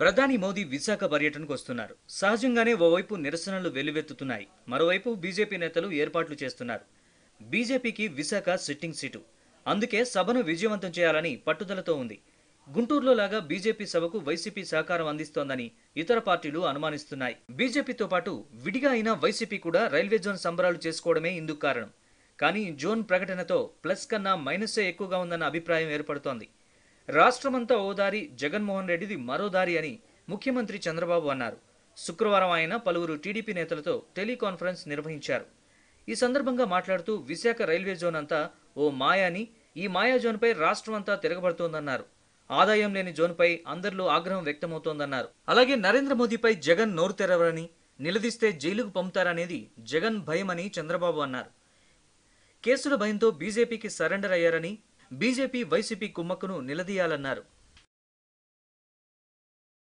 ప్రధాని మోదీ విశాఖ పర్యటనకు వస్తున్నారు. సహజంగానే ఓవైపు నిరసనలు వెల్లువెత్తుతున్నాయి, మరోవైపు బీజేపీ నేతలు ఏర్పాట్లు చేస్తున్నారు. బీజేపీకి విశాఖ సిట్టింగ్ సీటు, అందుకే సభను విజయవంతం చేయాలని పట్టుదలతో ఉంది. గుంటూరులో లాగా బీజేపీ సభకు వైసీపీ సహకారం అందిస్తోందని ఇతర పార్టీలు అనుమానిస్తున్నాయి. బీజేపీతో పాటు విడిగా అయిన వైసీపీ కూడా రైల్వే జోన్ సంబరాలు చేసుకోవడమే ఇందుకు కారణం. కానీ జోన్ ప్రకటనతో ప్లస్ కన్నా మైనస్సే ఎక్కువగా ఉందన్న అభిప్రాయం ఏర్పడుతోంది. రాష్ట్రమంతా ఓ దారి, జగన్మోహన్ రెడ్డిది మరో దారి అని ముఖ్యమంత్రి చంద్రబాబు అన్నారు. శుక్రవారం ఆయన పలువురు టీడీపీ నేతలతో టెలికాన్ఫరెన్స్ నిర్వహించారు. ఈ సందర్భంగా మాట్లాడుతూ విశాఖ రైల్వే జోన్ అంతా ఓ మాయ అని, ఈ మాయా జోన్పై రాష్ట్రం అంతా తిరగబడుతోందన్నారు. ఆదాయం లేని జోన్పై అందరిలో ఆగ్రహం వ్యక్తమవుతోందన్నారు. అలాగే నరేంద్ర మోదీపై జగన్ నోరు తెరవరని, నిలదీస్తే జైలుకు పంపుతారనేది జగన్ భయమని చంద్రబాబు అన్నారు. కేసుల భయంతో బీజేపీకి సరెండర్ అయ్యారని, బీజేపీ వైసీపీ కుమ్మక్కును నిలదీయాలన్నారు.